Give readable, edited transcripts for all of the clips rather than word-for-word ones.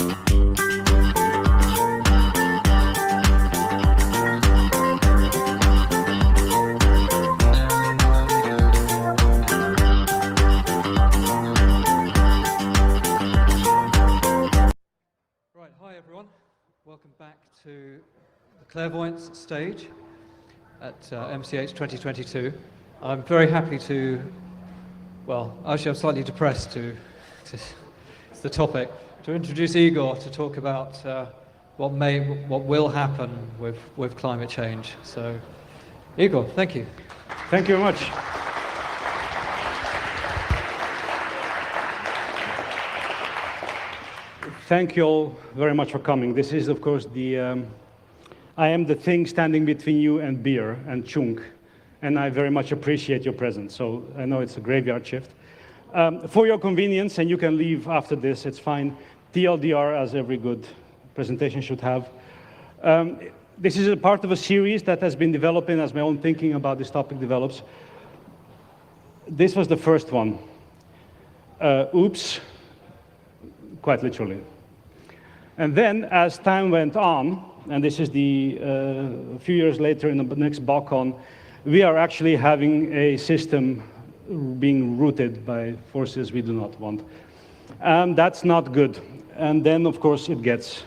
Hi everyone. Welcome back to the Clairvoyance stage at MCH 2022. I'm very happy to, well, actually I'm slightly depressed to it's the topic, to introduce Igor to talk about what will happen with climate change. So, Igor, thank you. Thank you very much. Thank you all very much for coming. This is, of course, I am the thing standing between you and beer and chunk, and I very much appreciate your presence. So I know it's a graveyard shift. For your convenience, and you can leave after this, it's fine. TLDR, as every good presentation should have. This is a part of a series that has been developing as my own thinking about this topic develops. This was the first one. Oops, quite literally. And then, as time went on, and this is a few years later in the next BalCon, we are actually having a system being rooted by forces we do not want. That's not good. And then, of course, it gets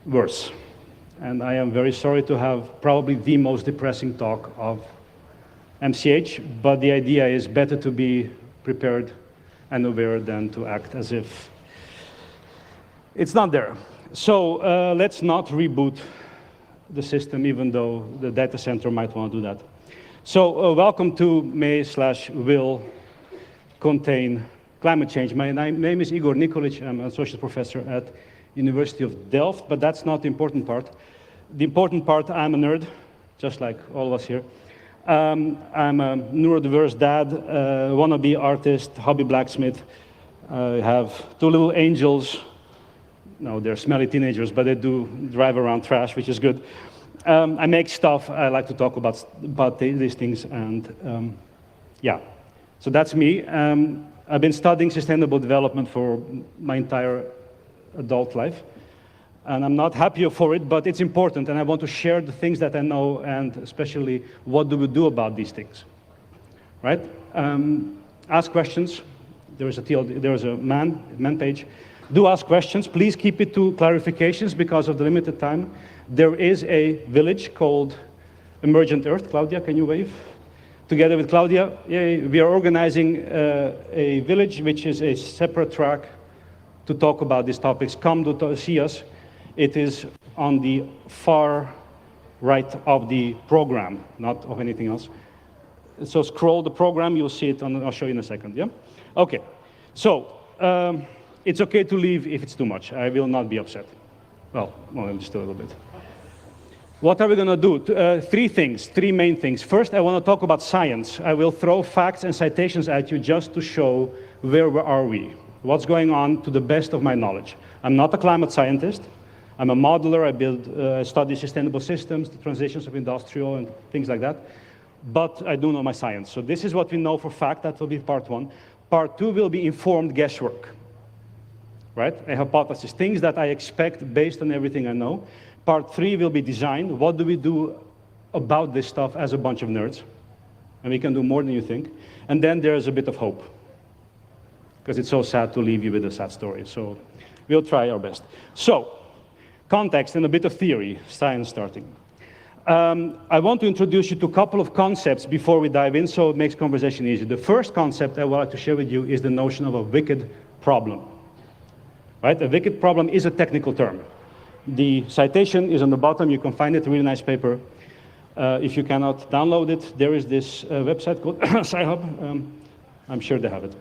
worse. And I am very sorry to have probably the most depressing talk of MCH, but the idea is better to be prepared and aware than to act as if it's not there. So let's not reboot the system, even though the data center might want to do that. So welcome to may/will contain climate change. My name is Igor Nikolic. I'm an associate professor at University of Delft, but that's not the important part. The important part, I'm a nerd, just like all of us here. I'm a neurodiverse dad, wannabe artist, hobby blacksmith. I have two little angels. No, they're smelly teenagers, but they do drive around trash, which is good. I make stuff. I like to talk about these things, and yeah. So that's me. I've been studying sustainable development for my entire adult life, and I'm not happy for it, but it's important, and I want to share the things that I know, and especially what do we do about these things, right? Ask questions. There is a man page. Do ask questions. Please keep it to clarifications because of the limited time. There is a village called Emergent Earth. Claudia, can you wave? Together with Claudia, we are organizing a village which is a separate track to talk about these topics. Come to see us. It is on the far right of the program, not of anything else. So scroll the program, you'll see it, I'll show you in a second, yeah? Okay, so it's okay to leave if it's too much. I will not be upset. Well, just a little bit. What are we going to do? Three main things. First, I want to talk about science. I will throw facts and citations at you just to show where are we, what's going on to the best of my knowledge. I'm not a climate scientist. I'm a modeler. I study sustainable systems, the transitions of industrial and things like that. But I do know my science. So this is what we know for fact. That will be part one. Part two will be informed guesswork. Right? A hypothesis, things that I expect based on everything I know. Part three will be design. What do we do about this stuff as a bunch of nerds? And we can do more than you think. And then there's a bit of hope, because it's so sad to leave you with a sad story. So we'll try our best. So context and a bit of theory, science starting. I want to introduce you to a couple of concepts before we dive in, so it makes conversation easy. The first concept I would like to share with you is the notion of a wicked problem. Right? A wicked problem is a technical term. The citation is on the bottom. You can find it, a really nice paper. If you cannot download it, there is this website called Sci-Hub. I'm sure they have it.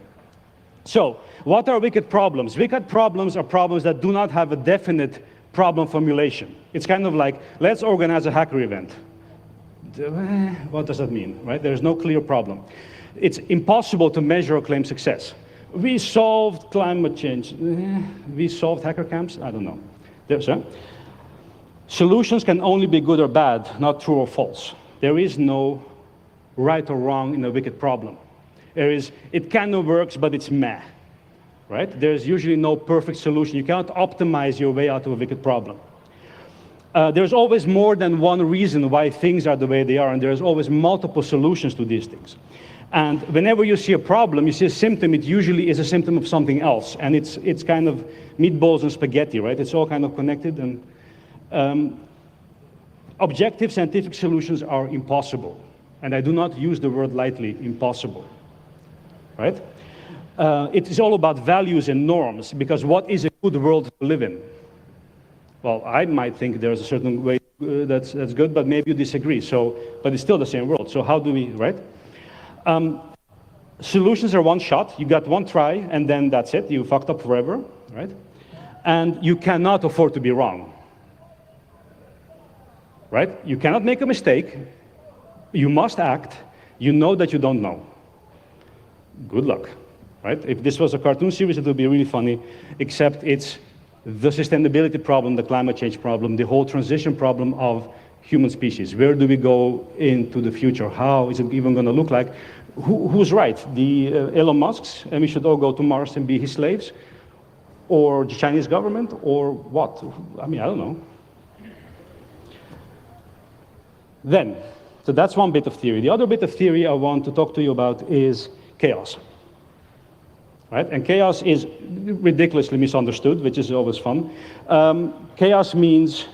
So, what are wicked problems? Wicked problems are problems that do not have a definite problem formulation. It's kind of like, let's organize a hacker event. What does that mean, right? There's no clear problem. It's impossible to measure or claim success. We solved climate change. We solved hacker camps? I don't know. Solutions can only be good or bad, not true or false. There is no right or wrong in a wicked problem. It kind of works, but it's meh. right? There's usually no perfect solution. You cannot optimize your way out of a wicked problem. There's always more than one reason why things are the way they are, and there's always multiple solutions to these things. And whenever you see a problem, you see a symptom, it usually is a symptom of something else. And it's kind of meatballs and spaghetti, right? It's all kind of connected. And objective scientific solutions are impossible. And I do not use the word lightly, impossible, right? It is all about values and norms, because what is a good world to live in? Well, I might think there's a certain way that's good, but maybe you disagree. So, but it's still the same world. So how do we, right? Solutions are one shot. You got one try, and then that's it. You fucked up forever, right? And you cannot afford to be wrong, right? You cannot make a mistake. You must act. You know that you don't know. Good luck, right? If this was a cartoon series, it would be really funny, except it's the sustainability problem, the climate change problem, the whole transition problem of human species. Where do we go into the future? How is it even going to look like? Who's right? The Elon Musks, and we should all go to Mars and be his slaves? Or the Chinese government? Or what? I mean, I don't know. Then, so that's one bit of theory. The other bit of theory I want to talk to you about is chaos. Right? And chaos is ridiculously misunderstood, which is always fun. Chaos means,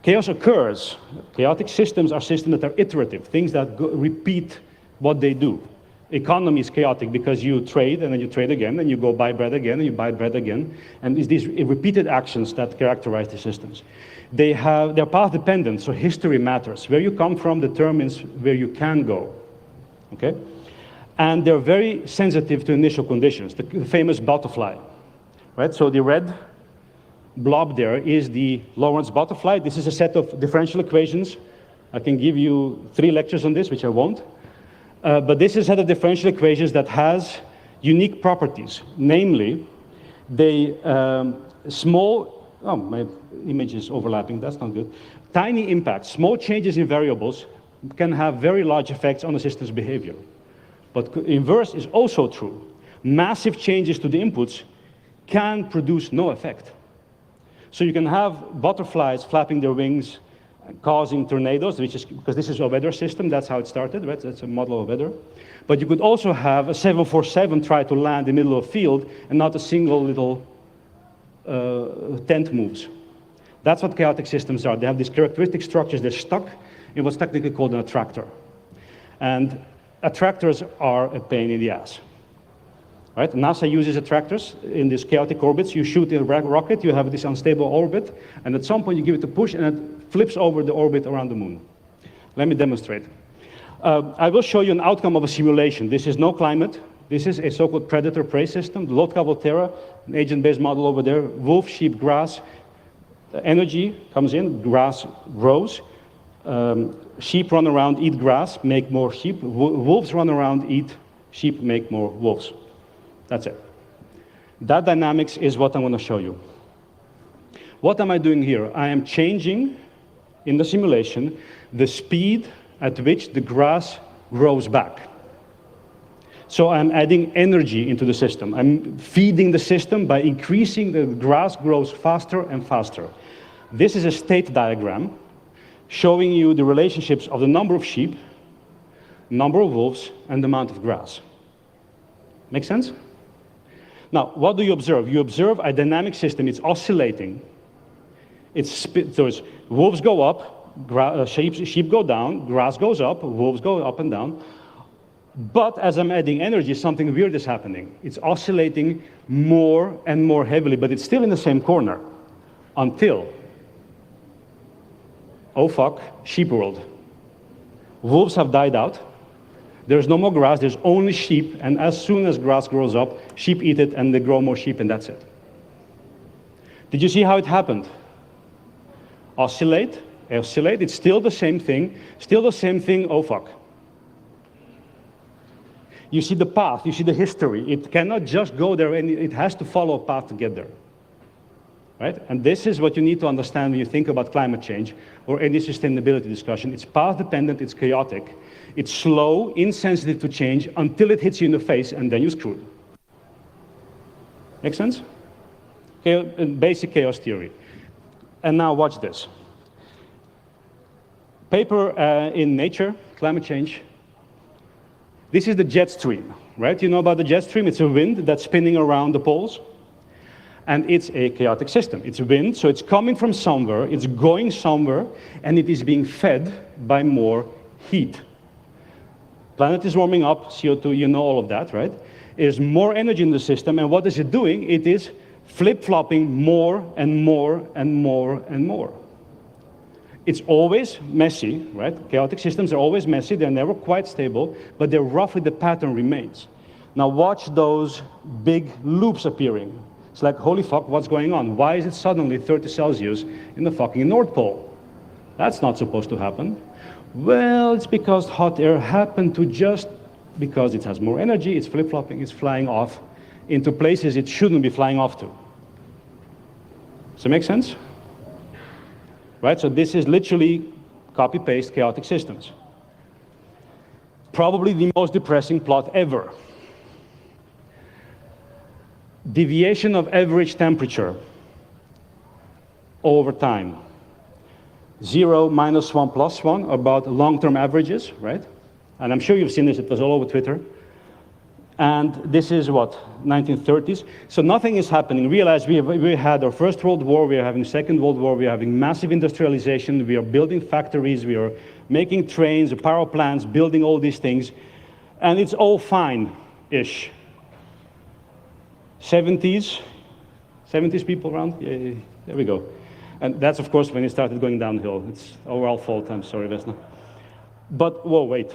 chaos occurs. Chaotic systems are systems that are iterative, things that repeat what they do. Economy is chaotic because you trade, and then you trade again, and you go buy bread again, and you buy bread again. And it's these repeated actions that characterize the systems. They're path dependent, so history matters. Where you come from determines where you can go. Okay? And they're very sensitive to initial conditions, the famous butterfly, right? So the red blob there is the Lorentz butterfly. This is a set of differential equations. I can give you 3 lectures on this, which I won't. But this is a set of differential equations that has unique properties. Namely, they my image is overlapping, that's not good. Tiny impacts, small changes in variables can have very large effects on a system's behavior. But inverse is also true. Massive changes to the inputs can produce no effect. So you can have butterflies flapping their wings, causing tornadoes, which is because this is a weather system, that's how it started, right? That's a model of weather. But you could also have a 747 try to land in the middle of a field and not a single little tent moves. That's what chaotic systems are. They have these characteristic structures, they're stuck in what's technically called an attractor. And attractors are a pain in the ass, right? NASA uses attractors in these chaotic orbits. You shoot a rocket, you have this unstable orbit, and at some point you give it a push and it flips over the orbit around the moon. Let me demonstrate. I will show you an outcome of a simulation. This is no climate. This is a so-called predator-prey system. The Lotka-Volterra, an agent-based model over there. Wolf, sheep, grass. Energy comes in, grass grows. Sheep run around, eat grass, make more sheep. Wolves run around, eat sheep, make more wolves. That's it. That dynamics is what I'm going to show you. What am I doing here? I am changing, in the simulation, the speed at which the grass grows back. So I'm adding energy into the system. I'm feeding the system by increasing the grass grows faster and faster. This is a state diagram showing you the relationships of the number of sheep, number of wolves, and the amount of grass. Make sense? Now, what do you observe? You observe a dynamic system. It's oscillating. So wolves go up, sheep go down, grass goes up, wolves go up and down. But as I'm adding energy, something weird is happening. It's oscillating more and more heavily, but it's still in the same corner until, oh fuck, sheep world. Wolves have died out. There's no more grass, there's only sheep, and as soon as grass grows up, sheep eat it and they grow more sheep and that's it. Did you see how it happened? Oscillate, it's still the same thing, oh fuck. You see the path, you see the history. It cannot just go there, and it has to follow a path to get there. Right? And this is what you need to understand when you think about climate change or any sustainability discussion. It's path dependent, it's chaotic, it's slow, insensitive to change until it hits you in the face, and then you're screwed. Make sense? Basic chaos theory. And now watch this. Paper in Nature, climate change. This is the jet stream, right? You know about the jet stream? It's a wind that's spinning around the poles. And it's a chaotic system. It's wind, so it's coming from somewhere, it's going somewhere, and it is being fed by more heat. Planet is warming up, CO2, you know all of that, right? There's more energy in the system, and what is it doing? It is flip-flopping more and more and more and more. It's always messy, right? Chaotic systems are always messy, they're never quite stable, but they're roughly the pattern remains. Now watch those big loops appearing. It's like, holy fuck, what's going on? Why is it suddenly 30 Celsius in the fucking North Pole? That's not supposed to happen. Well, it's because hot air happened to just, because it has more energy, it's flip-flopping, it's flying off into places it shouldn't be flying off to. Does that make sense? Right, so this is literally copy-paste chaotic systems. Probably the most depressing plot ever. Deviation of average temperature over time. 0, -1, +1, about long-term averages, right? And I'm sure you've seen this, it was all over Twitter. And this is what, 1930s? So nothing is happening. Realize we had our First World War, we are having Second World War, we are having massive industrialization, we are building factories, we are making trains, power plants, building all these things. And it's all fine-ish. 70s people around? Yeah, there we go. And that's, of course, when it started going downhill. It's our fault, I'm sorry, Vesna. But, whoa, wait.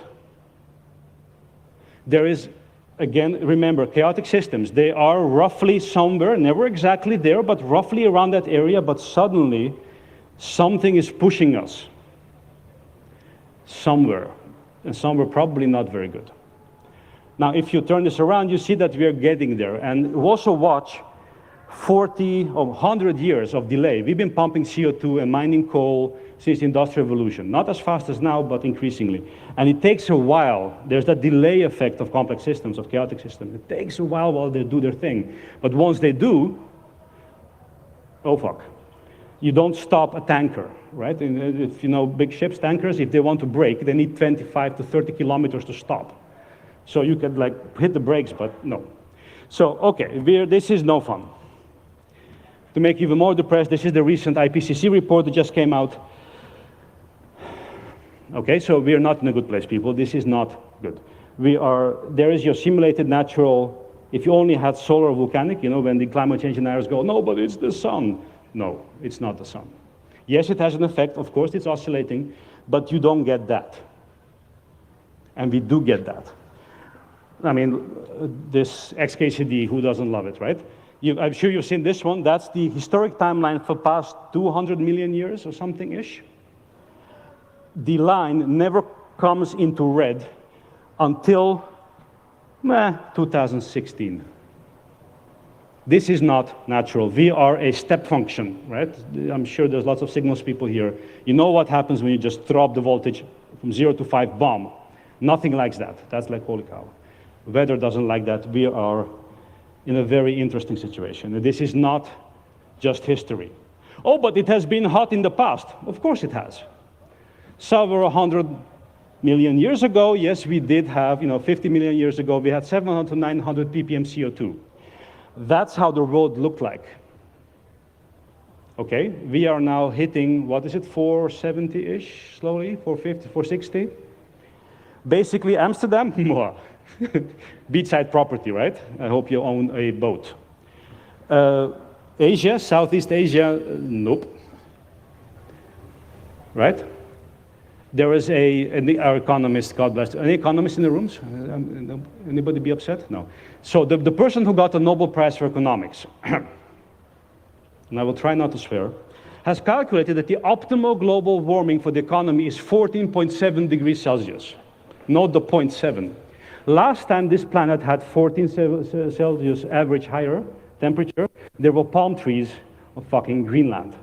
There is, again, remember, chaotic systems, they are roughly somewhere, never exactly there, but roughly around that area, but suddenly, something is pushing us. Somewhere. And somewhere probably not very good. Now, if you turn this around, you see that we are getting there. And also watch 40 or 100 years of delay. We've been pumping CO2 and mining coal since the Industrial Revolution. Not as fast as now, but increasingly. And it takes a while. There's that delay effect of complex systems, of chaotic systems. It takes a while they do their thing. But once they do, oh fuck. You don't stop a tanker, right? If you know big ships, tankers, if they want to brake, they need 25 to 30 kilometers to stop. So you can like hit the brakes, but no. So, okay, this is no fun. To make you even more depressed, this is the recent IPCC report that just came out. Okay, so we are not in a good place, people. This is not good. There is your simulated natural, if you only had solar volcanic, you know, when the climate change deniers go, no, but it's the sun. No, it's not the sun. Yes, it has an effect, of course, it's oscillating, but you don't get that. And we do get that. I mean, this XKCD, who doesn't love it, right? I'm sure you've seen this one. That's the historic timeline for past 200 million years or something-ish. The line never comes into red until 2016. This is not natural. We are a step function, right? I'm sure there's lots of signals people here. You know what happens when you just throw up the voltage from 0 to 5, bomb. Nothing likes that. That's like, holy cow. Weather doesn't like that. We are in a very interesting situation. This is not just history. Oh, but it has been hot in the past. Of course it has. Several 100 million years ago, yes, we did have, 50 million years ago, we had 700 to 900 ppm CO2. That's how the world looked like. Okay, we are now hitting, what is it, 470-ish, slowly, 450, 460? Basically, Amsterdam, beachside property, right? I hope you own a boat. Asia, Southeast Asia, nope. Right? There is our economist, God bless. Any economists in the rooms? Anybody be upset? No. So the person who got the Nobel Prize for economics, and I will try not to swear, has calculated that the optimal global warming for the economy is 14.7 degrees Celsius. Note the 0.7. Last time this planet had 14 Celsius average higher temperature, there were palm trees of fucking Greenland.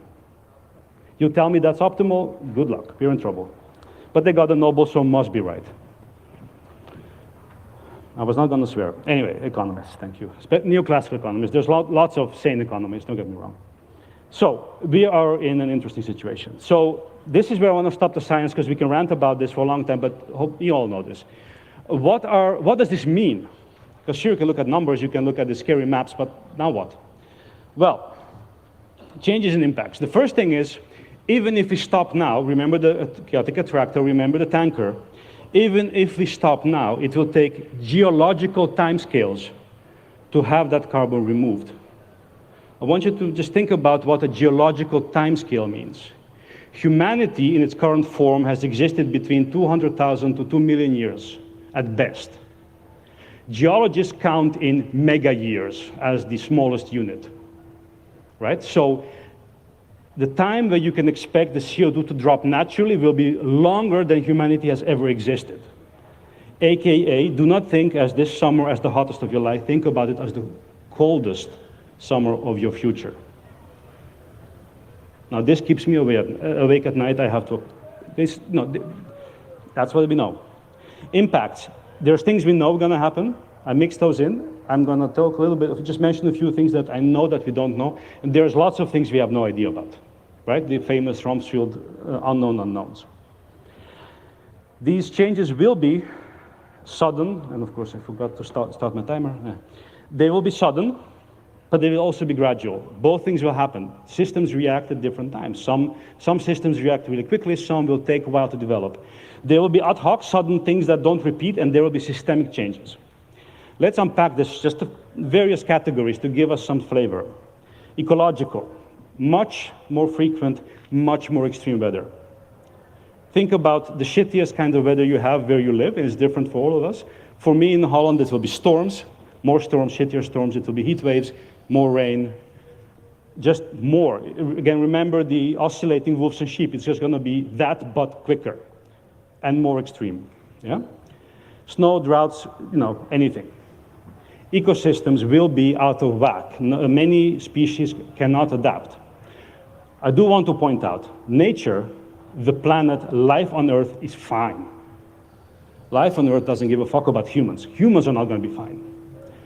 You tell me that's optimal? Good luck, we're in trouble. But they got a Nobel, so must be right. I was not going to swear. Anyway, economists, thank you. Neoclassical economists. There's lots of sane economists, don't get me wrong. So we are in an interesting situation. So this is where I want to stop the science, because we can rant about this for a long time, but hope you all know this. What does this mean? Because sure, you can look at numbers, you can look at the scary maps, but now what? Well, changes and impacts. The first thing is, even if we stop now, remember the chaotic attractor, remember the tanker, even if we stop now, it will take geological timescales to have that carbon removed. I want you to just think about what a geological timescale means. Humanity in its current form has existed between 200,000 to 2 million years at best. Geologists count in mega years as the smallest unit, right? So the time where you can expect the CO2 to drop naturally will be longer than humanity has ever existed. AKA, do not think as this summer as the hottest of your life, think about it as the coldest summer of your future. Now this keeps me awake at night. I have to, that's what we know. Impacts. There's things we know are going to happen. I mixed those in. I'm going to talk a little bit, just mention a few things that I know that we don't know. And there's lots of things we have no idea about, right? The famous Rumsfeld unknown unknowns. These changes will be sudden, and of course I forgot to start my timer. They will be sudden, but they will also be gradual. Both things will happen. Systems react at different times. Some systems react really quickly, some will take a while to develop. There will be ad hoc, sudden things that don't repeat, and there will be systemic changes. Let's unpack this just to various categories to give us some flavor. Ecological, much more frequent, much more extreme weather. Think about the shittiest kind of weather you have where you live, and it's different for all of us. For me in Holland, it will be storms, more storms, shittier storms, it will be heat waves, more rain, just more. Again, remember the oscillating wolves and sheep, it's just gonna be that, but quicker and more extreme, yeah? Snow, droughts, anything. Ecosystems will be out of whack. Many species cannot adapt. I do want to point out, nature, the planet, life on Earth is fine. Life on Earth doesn't give a fuck about humans. Humans are not going to be fine.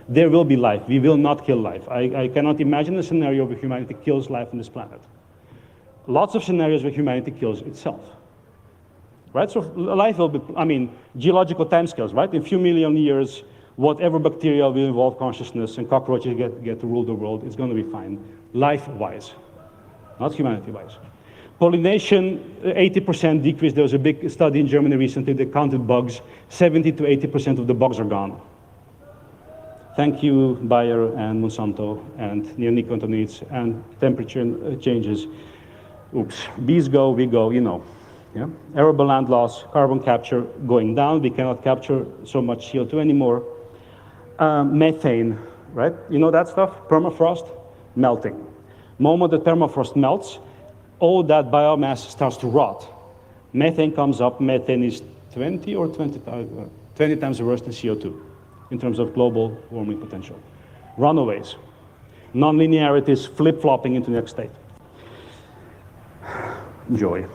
There will be life. We will not kill life. I cannot imagine a scenario where humanity kills life on this planet. Lots of scenarios where humanity kills itself. Right? So life will be, geological timescales, right? In a few million years, whatever bacteria will evolve consciousness and cockroaches get to rule the world, it's going to be fine, life-wise, not humanity-wise. Pollination, 80% decrease. There was a big study in Germany recently that counted bugs. 70 to 80% of the bugs are gone. Thank you, Bayer and Monsanto and neonicotinoids and temperature changes. Oops, bees go, we go, Yeah? Arable land loss, carbon capture going down. We cannot capture so much CO2 anymore. Methane, right? You know that stuff? Permafrost, melting. Moment the permafrost melts, all that biomass starts to rot. Methane comes up. Methane is 20 times worse than CO2 in terms of global warming potential. Runaways. Non-linearities, flip-flopping into the next state. Enjoy.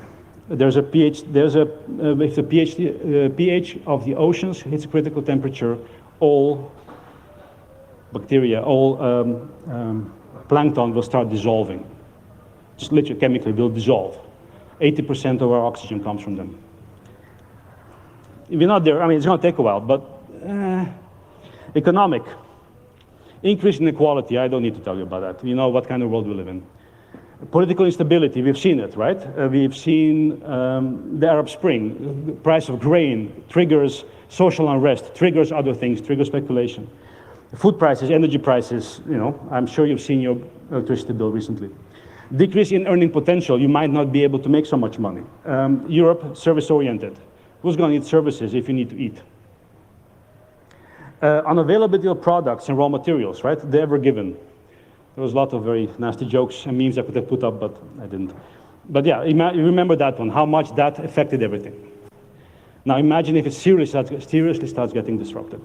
There's a pH, if the pH of the oceans hits a critical temperature, all bacteria, all plankton will start dissolving. Just literally chemically will dissolve. 80% of our oxygen comes from them. If we're not there, it's going to take a while, but economic. Increase in inequality, I don't need to tell you about that. You know what kind of world we live in. Political instability, we've seen it, right? We've seen the Arab Spring, the price of grain triggers social unrest, triggers other things, triggers speculation. Food prices, energy prices, I'm sure you've seen your electricity bill recently. Decrease in earning potential, you might not be able to make so much money. Europe, service-oriented. Who's going to need services if you need to eat? Unavailability of products and raw materials, right? The ever given. There was a lot of very nasty jokes and memes I could have put up, but I didn't. But yeah, remember that one, how much that affected everything. Now imagine if it seriously starts getting disrupted.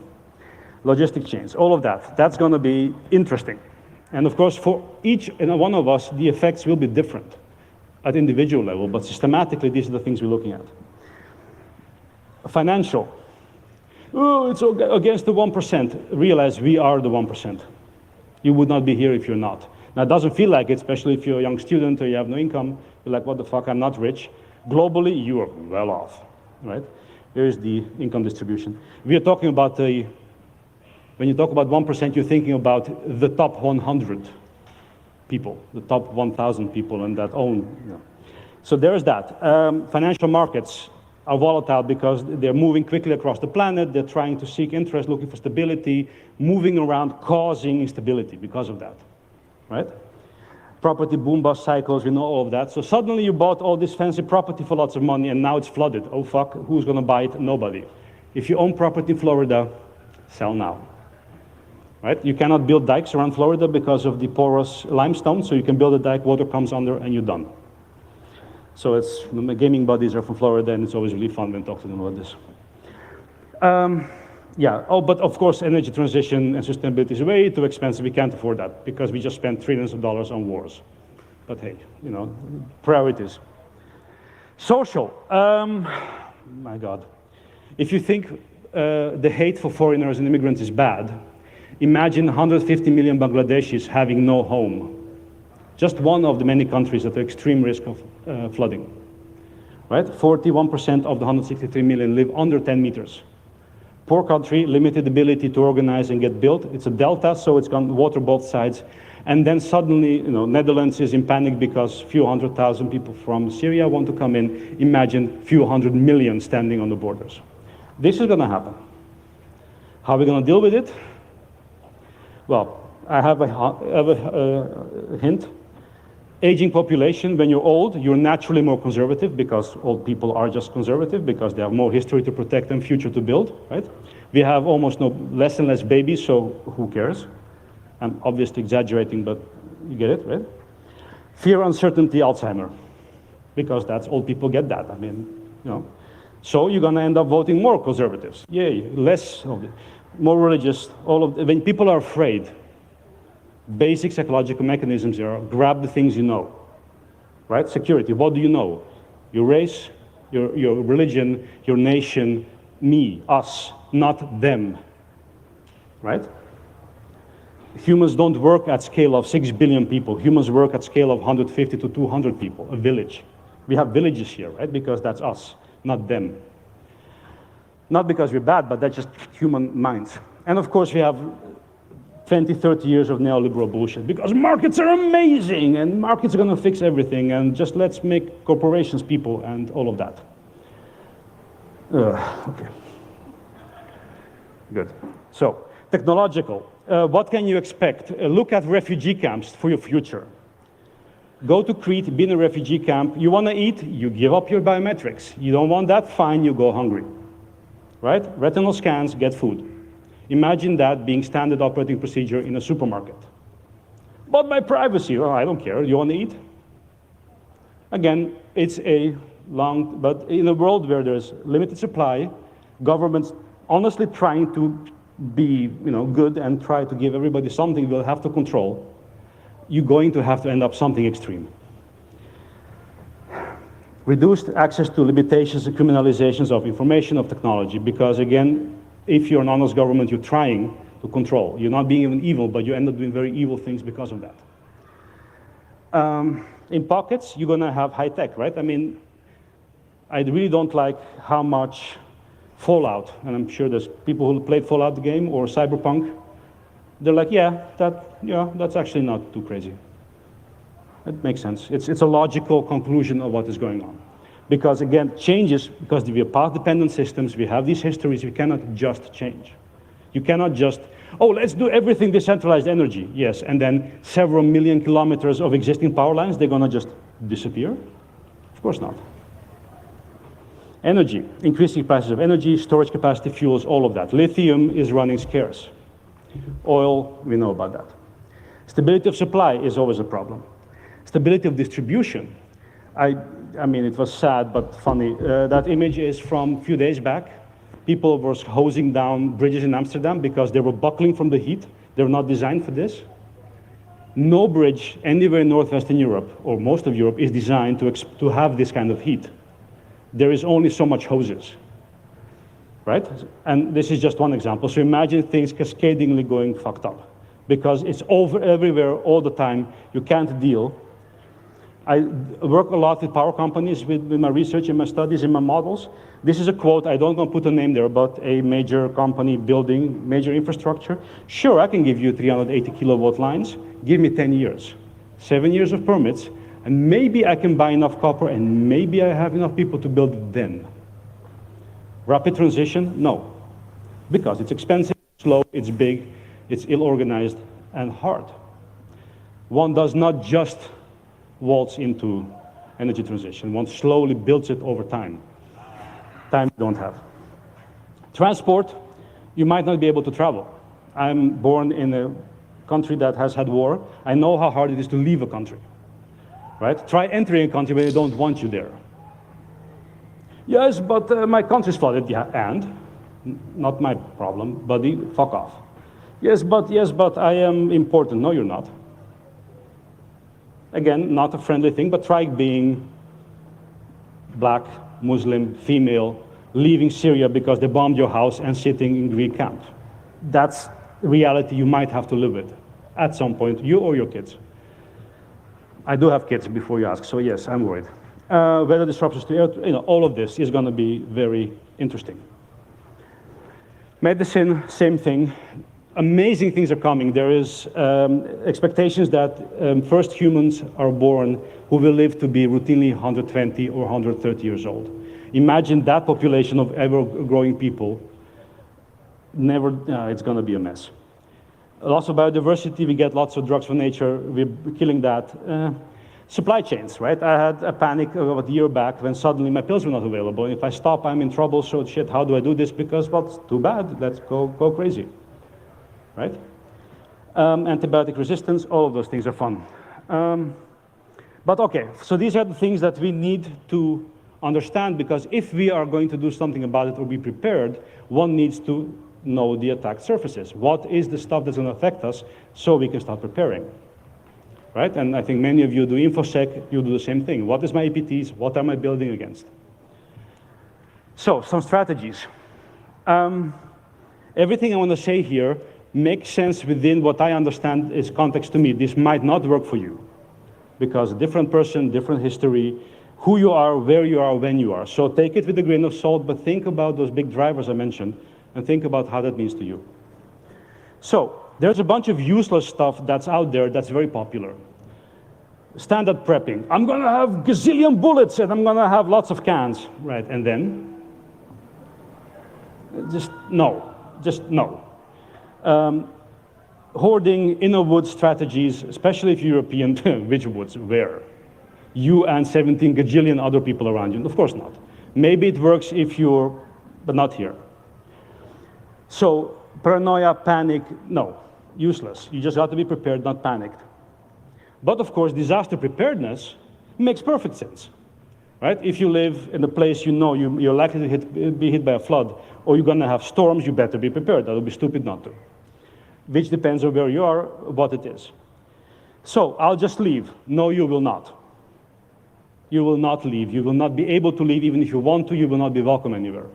Logistic chains, all of that, that's going to be interesting. And of course, for each and one of us, the effects will be different at individual level, but systematically, these are the things we're looking at. Financial. oh, it's against the 1%. Realize we are the 1%. You would not be here if you're not. Now, it doesn't feel like it, especially if you're a young student or you have no income. You're like, what the fuck, I'm not rich. Globally, you are well off, right? Here's the income distribution. We are talking about when you talk about 1%, you're thinking about the top 100 people, the top 1,000 people and that own. You know. So there's that. Financial markets are volatile because they're moving quickly across the planet. They're trying to seek interest, looking for stability, moving around, causing instability because of that, right? Property boom-bust cycles, we know all of that. So suddenly you bought all this fancy property for lots of money and now it's flooded. Oh fuck, who's gonna buy it? Nobody. If you own property in Florida, sell now, right? You cannot build dikes around Florida because of the porous limestone, so you can build a dike, water comes under and you're done. So it's, my gaming buddies are from Florida and it's always really fun when I talk to them about this. Yeah, oh, but of course energy transition and sustainability is way too expensive. We can't afford that because we just spent trillions of dollars on wars. But hey, you know, priorities. Social, my God. If you think the hate for foreigners and immigrants is bad, imagine 150 million Bangladeshis having no home. Just one of the many countries at extreme risk of flooding, right? 41% of the 163 million live under 10 meters. Poor country, limited ability to organize and get built. It's a delta, so it's got water both sides. And then suddenly, you know, Netherlands is in panic because a few 100,000 people from Syria want to come in. Imagine a few 100 million standing on the borders. This is going to happen. How are we going to deal with it? Well, I have a hint. Aging population, when you're old, you're naturally more conservative because old people are just conservative because they have more history to protect and future to build, right? We have almost less and less babies, so who cares? I'm obviously exaggerating, but you get it, right? Fear, uncertainty, Alzheimer, because that's old people get that. I mean, you know. So you're gonna end up voting more conservatives. Yay, less of it, more religious, all of when people are afraid, basic psychological mechanisms are grab the things you know, right? Security, what do you know? Your race, your religion, your nation, me, us, not them, right? Humans don't work at scale of 6 billion people. Humans work at scale of 150 to 200 people, a village. We have villages here, right? Because that's us, not them. Not because we're bad, but that's just human minds. And of course we have 20, 30 years of neoliberal bullshit because markets are amazing and markets are going to fix everything and just let's make corporations people and all of that. Okay. Good. So, technological. What can you expect? Look at refugee camps for your future. Go to Crete, be in a refugee camp. You want to eat, you give up your biometrics. You don't want that, fine, you go hungry. Right? Retinal scans, get food. Imagine that being standard operating procedure in a supermarket. But my privacy, oh, I don't care, you want to eat? Again, it's a long, but in a world where there's limited supply, governments honestly trying to be, you know, good and try to give everybody something they'll have to control, you're going to have to end up something extreme. Reduced access to limitations and criminalizations of information, of technology, because again, if you're an honest government, you're trying to control. You're not being even evil, but you end up doing very evil things because of that. In pockets, you're going to have high tech, right? I mean, I really don't like how much Fallout, and I'm sure there's people who played Fallout the game or Cyberpunk. They're like, yeah, that's actually not too crazy. It makes sense. It's a logical conclusion of what is going on. Because again, changes, because we are path-dependent systems, we have these histories, we cannot just change. You cannot just, oh, let's do everything decentralized energy. Yes, and then several million kilometers of existing power lines, they're gonna just disappear? Of course not. Energy, increasing prices of energy, storage capacity, fuels, all of that. Lithium is running scarce. Oil, we know about that. Stability of supply is always a problem. Stability of distribution. I mean, it was sad but funny. That image is from a few days back. People were hosing down bridges in Amsterdam because they were buckling from the heat. They were not designed for this. No bridge anywhere in Northwestern Europe, or most of Europe, is designed to have this kind of heat. There is only so much hoses. right? And this is just one example. So imagine things cascadingly going fucked up because it's over everywhere all the time. You can't deal. I work a lot with power companies with my research and my studies and my models. This is a quote, I don't want to put a name there, but a major company building major infrastructure. Sure, I can give you 380 kilowatt lines. Give me 10 years, 7 years of permits, and maybe I can buy enough copper and maybe I have enough people to build it then. Rapid transition? No. Because it's expensive, slow, it's big, it's ill-organized, and hard. One does not just waltz into energy transition. One slowly builds it over time. Time you don't have. Transport, you might not be able to travel. I'm born in a country that has had war. I know how hard it is to leave a country, right? Try entering a country where they don't want you there. Yes, but my country's flooded. Yeah, and? Not my problem, buddy, fuck off. Yes, but I am important. No, you're not. Again, not a friendly thing, but try being black, Muslim, female, leaving Syria because they bombed your house and sitting in Greek camp. That's reality you might have to live with at some point, you or your kids. I do have kids before you ask, so yes, I'm worried. Weather disruptions to air, all of this is going to be very interesting. Medicine, same thing. Amazing things are coming. There is expectations that first humans are born who will live to be routinely 120 or 130 years old. Imagine that population of ever-growing people. It's going to be a mess. Lots of biodiversity. We get lots of drugs from nature. We're killing that. Supply chains, right? I had a panic about a year back when suddenly my pills were not available. If I stop, I'm in trouble. So shit, how do I do this? Because, well, it's too bad. Let's go crazy. Right? Antibiotic resistance, all of those things are fun. But okay, so these are the things that we need to understand, because if we are going to do something about it or be prepared, one needs to know the attack surfaces. What is the stuff that's going to affect us so we can start preparing? Right? And I think many of you do InfoSec, you do the same thing. What is my APTs? What am I building against? So, some strategies. Everything I want to say here makes sense within what I understand is context to me. This might not work for you, because a different person, different history, who you are, where you are, when you are. So take it with a grain of salt, but think about those big drivers I mentioned, and think about how that means to you. So, there's a bunch of useless stuff that's out there that's very popular. Standard prepping. I'm going to have gazillion bullets and I'm going to have lots of cans. Right, and then? Just no. Hoarding inner wood strategies, especially if you're European, which woods, where? You and 17 gajillion other people around you? Of course not. Maybe it works if you're, but not here. So, paranoia, panic, no. Useless. You just got to be prepared, not panicked. But of course, disaster preparedness makes perfect sense, right? If you live in a place you know you're likely to be hit by a flood, or you're going to have storms, you better be prepared. That would be stupid not to. Which depends on where you are, what it is. So, I'll just leave. No, you will not. You will not leave. You will not be able to leave. Even if you want to, you will not be welcome anywhere.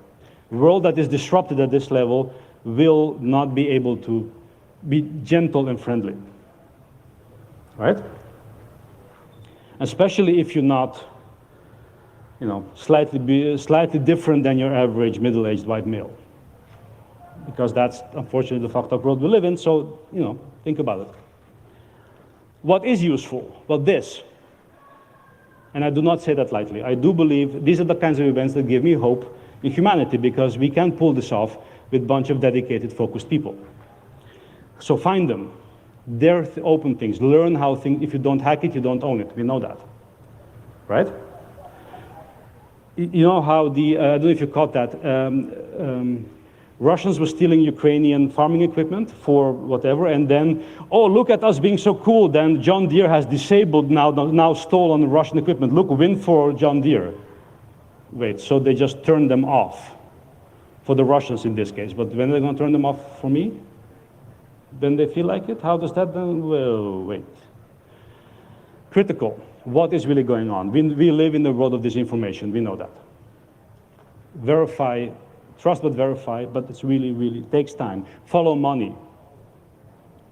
A world that is disrupted at this level will not be able to be gentle and friendly, right? Especially if you're not, slightly different than your average middle-aged white male, because that's unfortunately the fucked up world we live in. So, think about it. What is useful? Well, this, and I do not say that lightly. I do believe these are the kinds of events that give me hope in humanity, because we can pull this off with a bunch of dedicated, focused people. So find them. They're open things. Learn how things, if you don't hack it, you don't own it. We know that, right? You know how I don't know if you caught that, Russians were stealing Ukrainian farming equipment for whatever, and then, oh, look at us being so cool, then John Deere has disabled, now stolen Russian equipment. Look, win for John Deere. Wait, so they just turned them off for the Russians in this case, but when are they going to turn them off for me? When they feel like it? How does that then? Well, wait. Critical. What is really going on? We live in the world of disinformation. We know that. Verify Trust but verify, but it's really takes time. Follow money.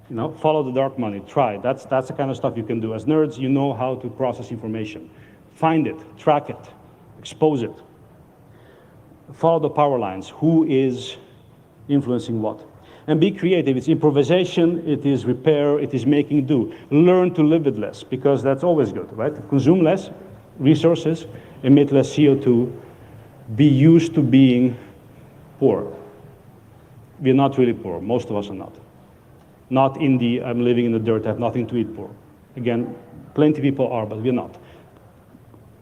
You know, follow the dark money. Try. That's the kind of stuff you can do. As nerds, you know how to process information. Find it, track it, expose it. Follow the power lines. Who is influencing what? And be creative. It's improvisation, it is repair, it is making do. Learn to live with less, because that's always good, right? Consume less resources, emit less CO2, be used to being poor. We're not really poor. Most of us are not. Not in the I'm living in the dirt, I have nothing to eat poor. Again, plenty of people are, but we're not.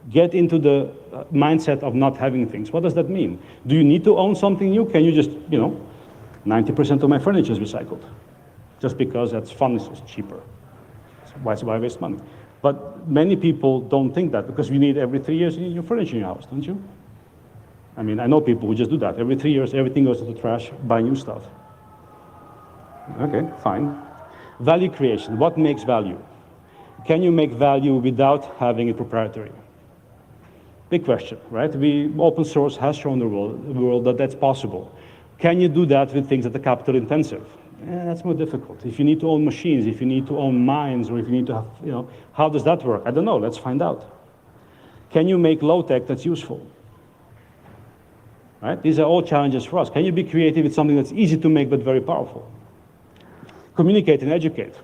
Get into the mindset of not having things. What does that mean? Do you need to own something new? Can you just, 90% of my furniture is recycled. Just because that's fun, it's cheaper. Why waste money? But many people don't think that, because you need every 3 years you need new furniture in your house, don't you? I mean, I know people who just do that. Every 3 years, everything goes into the trash, buy new stuff. Okay, fine. Value creation. What makes value? Can you make value without having it proprietary? Big question, right? Open source has shown the world that that's possible. Can you do that with things that are capital intensive? That's more difficult. If you need to own machines, if you need to own mines, or if you need to have, how does that work? I don't know, let's find out. Can you make low tech that's useful? Right? These are all challenges for us. Can you be creative with something that's easy to make but very powerful? Communicate and educate.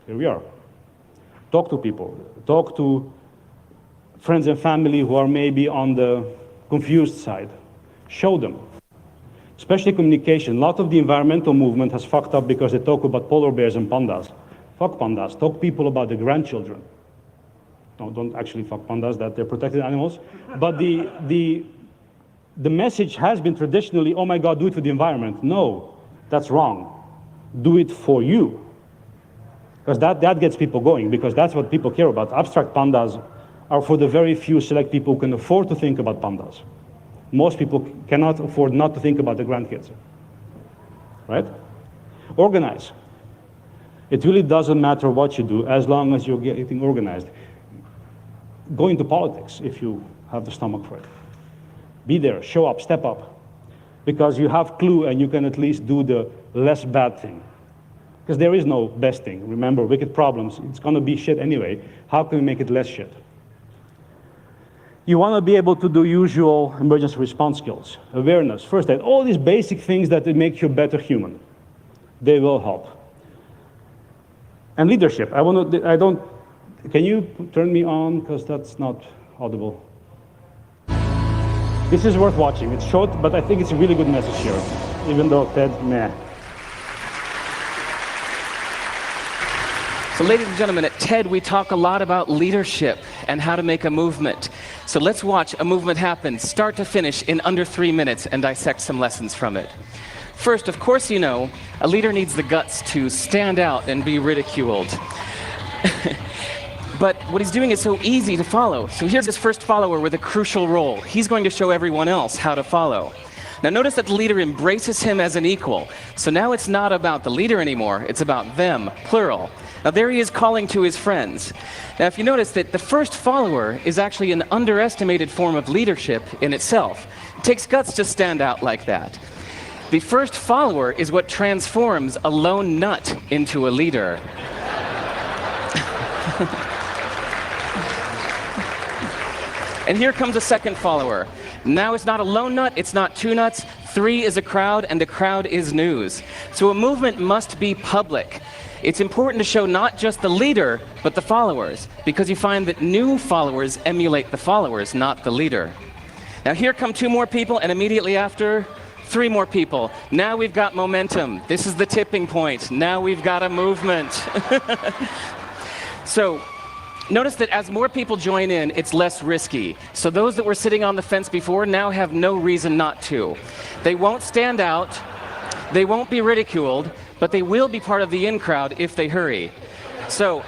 Here we are. Talk to people. Talk to friends and family who are maybe on the confused side. Show them. Especially communication. A lot of the environmental movement has fucked up because they talk about polar bears and pandas. Fuck pandas. Talk people about the grandchildren. No, don't actually fuck pandas, that they're protected animals. But the message has been traditionally, oh my God, do it for the environment. No, that's wrong. Do it for you. Because that gets people going, because that's what people care about. Abstract pandas are for the very few select people who can afford to think about pandas. Most people cannot afford not to think about the grandkids. Right? Organize. It really doesn't matter what you do as long as you're getting organized. Go into politics if you have the stomach for it. Be there, show up, step up. Because you have clue and you can at least do the less bad thing. Because there is no best thing. Remember, wicked problems, it's going to be shit anyway. How can we make it less shit? You want to be able to do usual emergency response skills, awareness, first aid, all these basic things that make you a better human. They will help. And leadership. Can you turn me on? Because that's not audible. This is worth watching. It's short, but I think it's a really good message here. Even though Ted, meh. So ladies and gentlemen, at TED we talk a lot about leadership and how to make a movement. So let's watch a movement happen, start to finish, in under 3 minutes and dissect some lessons from it. First, of course you know, a leader needs the guts to stand out and be ridiculed. But what he's doing is so easy to follow. So here's his first follower with a crucial role. He's going to show everyone else how to follow. Now notice that the leader embraces him as an equal. So now it's not about the leader anymore, it's about them, plural. Now there he is calling to his friends. Now if you notice that the first follower is actually an underestimated form of leadership in itself. It takes guts to stand out like that. The first follower is what transforms a lone nut into a leader. And here comes a second follower. Now it's not a lone nut, it's not two nuts, 3 is a crowd, and the crowd is news. So a movement must be public. It's important to show not just the leader, but the followers, because you find that new followers emulate the followers, not the leader. Now here come 2 more people, and immediately after, 3 more people. Now we've got momentum. This is the tipping point. Now we've got a movement. So, notice that as more people join in, it's less risky. So those that were sitting on the fence before now have no reason not to. They won't stand out, they won't be ridiculed, but they will be part of the in crowd if they hurry. So,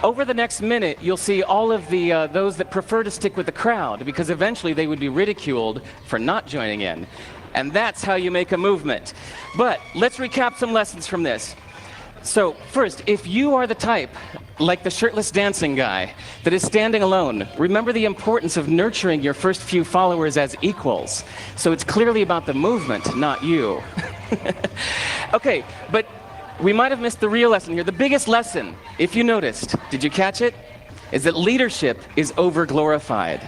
over the next minute, you'll see all of the those that prefer to stick with the crowd, because eventually they would be ridiculed for not joining in. And that's how you make a movement. But let's recap some lessons from this. So, first, if you are the type, like the shirtless dancing guy, that is standing alone, remember the importance of nurturing your first few followers as equals. So it's clearly about the movement, not you. Okay, but we might have missed the real lesson here. The biggest lesson, if you noticed, did you catch it? Is that leadership is over-glorified.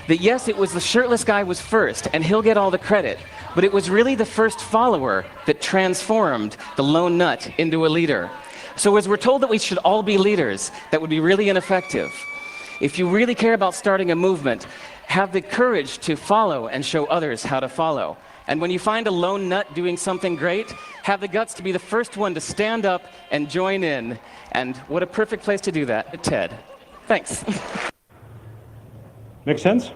That yes, it was the shirtless guy was first, and he'll get all the credit, but it was really the first follower that transformed the lone nut into a leader. So as we're told that we should all be leaders, that would be really ineffective. If you really care about starting a movement, have the courage to follow and show others how to follow. And when you find a lone nut doing something great, have the guts to be the first one to stand up and join in. And what a perfect place to do that, TED. Thanks. Make sense?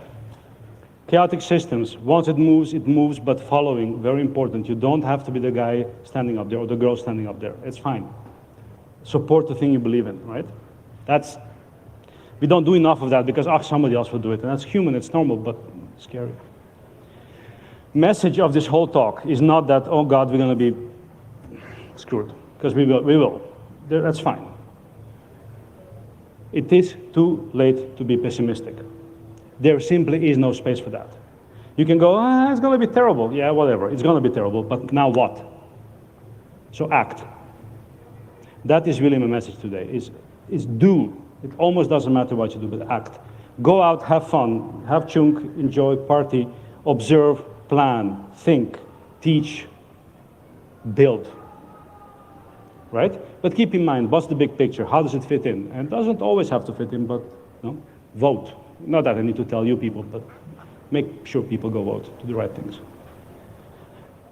Chaotic systems, once it moves, but following, very important. You don't have to be the guy standing up there or the girl standing up there. It's fine. Support the thing you believe in, right? We don't do enough of that because somebody else will do it. And that's human, it's normal, but scary. Message of this whole talk is not that, oh God, we're going to be screwed, because we will. That's fine. It is too late to be pessimistic. There simply is no space for that. You can go, it's going to be terrible. Yeah, whatever, it's going to be terrible, but now what? So act. That is really my message today, is do. It almost doesn't matter what you do, but act. Go out, have fun, have chunk, enjoy, party, observe, plan, think, teach, build. Right? But keep in mind, what's the big picture? How does it fit in? And it doesn't always have to fit in, but vote. Not that I need to tell you people, but make sure people go vote, do the right things.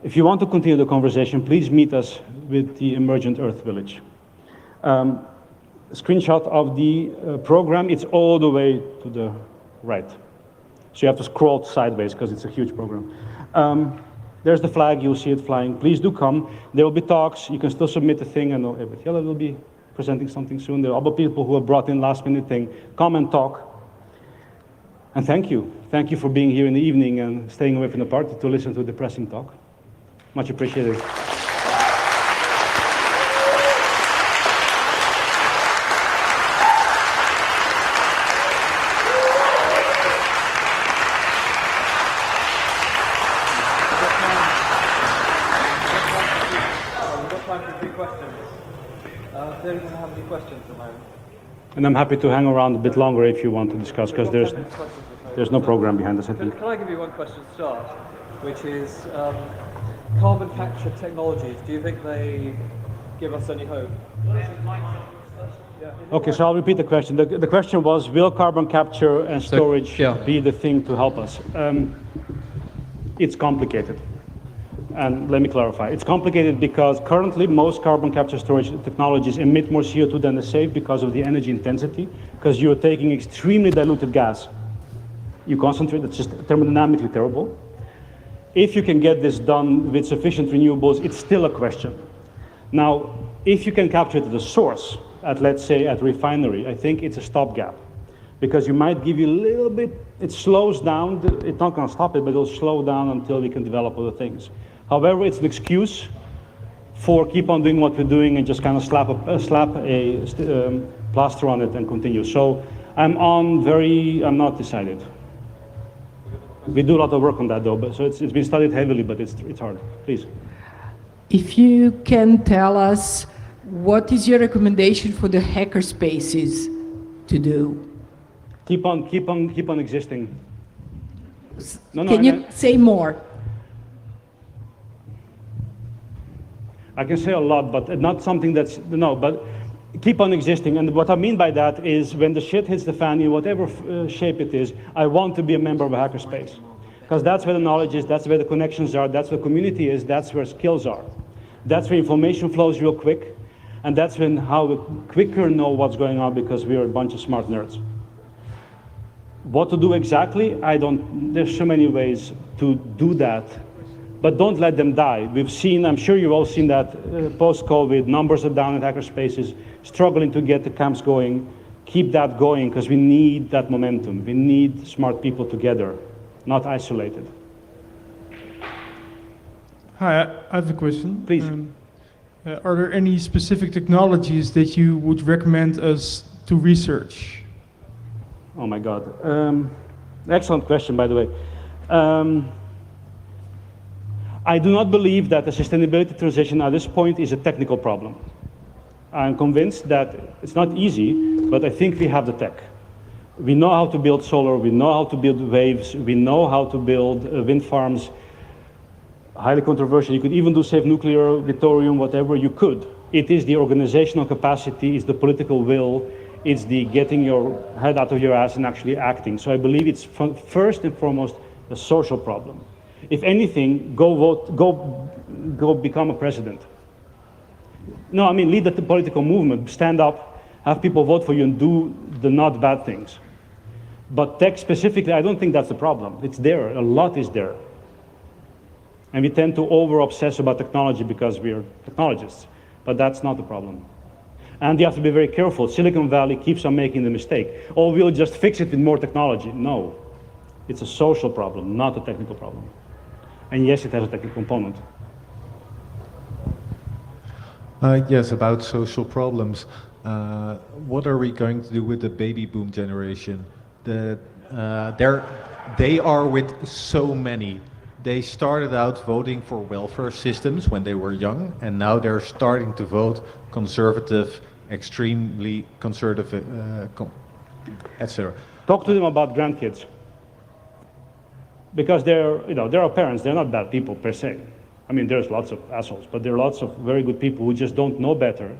If you want to continue the conversation, please meet us with the Emergent Earth Village. Screenshot of the program, it's all the way to the right. So you have to scroll sideways because it's a huge program. There's the flag, you'll see it flying. Please do come. There will be talks, you can still submit the thing, and Yella will be presenting something soon. There are other people who have brought in last minute thing. Come and talk. And thank you. Thank you for being here in the evening and staying away from the party to listen to a depressing talk. Much appreciated. And I'm happy to hang around a bit longer if you want to discuss, because there's no program behind us, I think. Can I give you one question to start, which is carbon capture technologies. Do you think they give us any hope? Okay, so I'll repeat the question. The question was, will carbon capture and storage be the thing to help us? It's complicated. And let me clarify. It's complicated because currently most carbon capture storage technologies emit more CO2 than they save because of the energy intensity, because you're taking extremely diluted gas. You concentrate, it's just thermodynamically terrible. If you can get this done with sufficient renewables, it's still a question. Now, if you can capture it at the source, let's say at refinery, I think it's a stopgap. Because you might give you a little bit, it slows down, it's not going to stop it, but it'll slow down until we can develop other things. However, it's an excuse for keep on doing what we're doing and just kind of slap a plaster on it and continue. So I'm not decided. We do a lot of work on that though, but so it's been studied heavily, but it's hard. Please. If you can tell us, what is your recommendation for the hacker spaces to do? Keep on existing. Can you say more? I can say a lot, but not something that's, but keep on existing. And what I mean by that is when the shit hits the fan in whatever shape it is, I want to be a member of a hackerspace. Because that's where the knowledge is, that's where the connections are, that's where community is, that's where skills are. That's where information flows real quick, and that's when how we quicker know what's going on because we are a bunch of smart nerds. What to do exactly? There's so many ways to do that. But don't let them die. We've seen, I'm sure you've all seen that post-COVID, numbers are down at hackerspaces, struggling to get the camps going. Keep that going, because we need that momentum. We need smart people together, not isolated. Hi, I have a question. Please. Are there any specific technologies that you would recommend us to research? Oh my God. Excellent question, by the way. I do not believe that the sustainability transition at this point is a technical problem. I'm convinced that it's not easy, but I think we have the tech. We know how to build solar, we know how to build waves, we know how to build wind farms. Highly controversial. You could even do safe nuclear, thorium, whatever you could. It is the organizational capacity, it's the political will, it's the getting your head out of your ass and actually acting. So I believe it's first and foremost a social problem. If anything, go vote, go become a president. No, I mean, lead the political movement, stand up, have people vote for you and do the not bad things. But tech specifically, I don't think that's the problem. It's there, a lot is there. And we tend to over-obsess about technology because we're technologists, but that's not the problem. And you have to be very careful. Silicon Valley keeps on making the mistake. Oh, we'll just fix it with more technology. No, it's a social problem, not a technical problem. And yes, it has a technical component. Yes, about social problems. What are we going to do with the baby boom generation? They are with so many. They started out voting for welfare systems when they were young, and now they're starting to vote conservative, extremely conservative, etc. Talk to them about grandkids. Because they're our parents, they're not bad people per se. I mean, there's lots of assholes, but there are lots of very good people who just don't know better.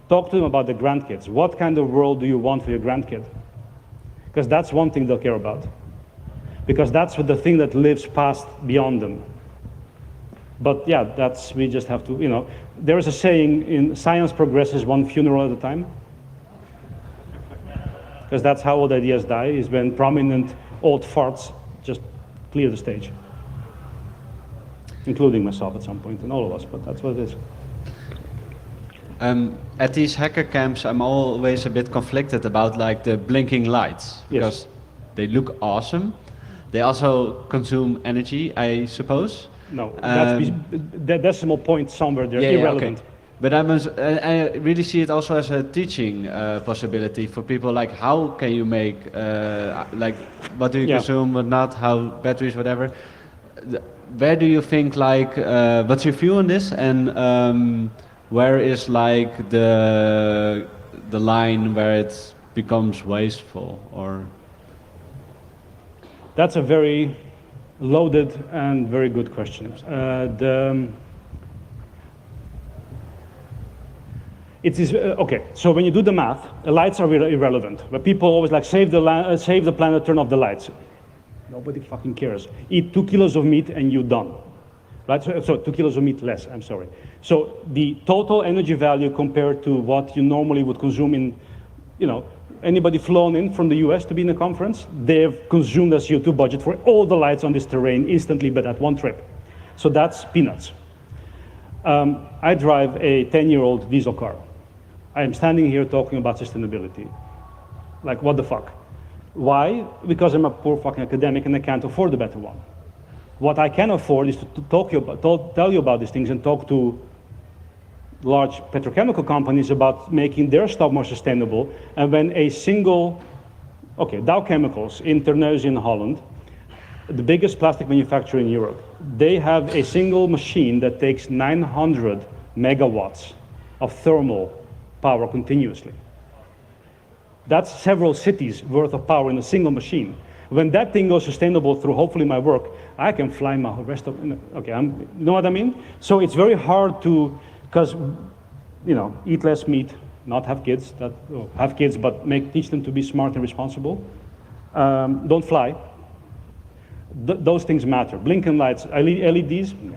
Talk to them about the grandkids. What kind of world do you want for your grandkid? Because that's one thing they'll care about. Because that's the thing that lives past beyond them. But yeah, we just have to, there is a saying in science progresses one funeral at a time. Because that's how old ideas die, is when prominent old farts just clear the stage. Including myself at some point, and all of us, but that's what it is. At these hacker camps, I'm always a bit conflicted about like the blinking lights, because they look awesome. They also consume energy, I suppose. No, that's the decimal point somewhere there, irrelevant. Okay. But I really see it also as a teaching possibility for people. Like, how can you make, like, what do you consume, what not, how batteries, whatever. Where do you think, like, what's your view on this? And where is, like, the line where it becomes wasteful, or? That's a very loaded and very good question. It is okay. So when you do the math, the lights are irrelevant. But people always like save the planet, turn off the lights. Nobody fucking cares. Eat 2 kilos of meat and you're done. Right? So 2 kilos of meat less. I'm sorry. So the total energy value compared to what you normally would consume in, anybody flown in from the US to be in a conference, they've consumed a CO2 budget for all the lights on this terrain instantly, but at one trip. So that's peanuts. I drive a 10-year-old diesel car. I am standing here talking about sustainability. Like, what the fuck? Why? Because I'm a poor fucking academic and I can't afford a better one. What I can afford is to tell you about these things and talk to large petrochemical companies about making their stuff more sustainable. And when a single, Dow Chemicals in Terneuzen in Holland, the biggest plastic manufacturer in Europe, they have a single machine that takes 900 megawatts of thermal power continuously. That's several cities worth of power in a single machine. When that thing goes sustainable through hopefully my work, I can fly my rest of, you know what I mean? So it's very hard to, because, eat less meat, not have kids, have kids, but teach them to be smart and responsible. Don't fly. Those things matter. Blinking lights, LEDs, nah.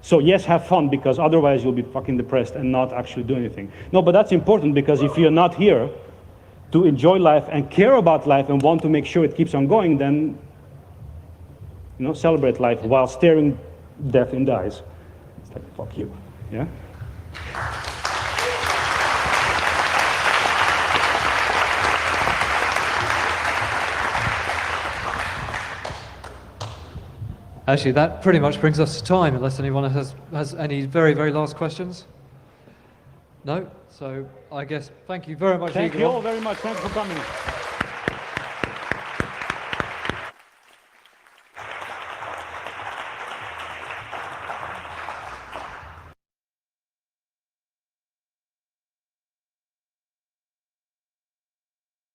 So yes, have fun, because otherwise you'll be fucking depressed and not actually do anything. No, but that's important, because if you're not here to enjoy life and care about life and want to make sure it keeps on going, then, celebrate life while staring death in the eyes. It's like, fuck you, yeah? Actually, that pretty much brings us to time, unless anyone has any very, very last questions. No? So I guess thank you very much, Thank Igor. you all very much. Thanks for coming.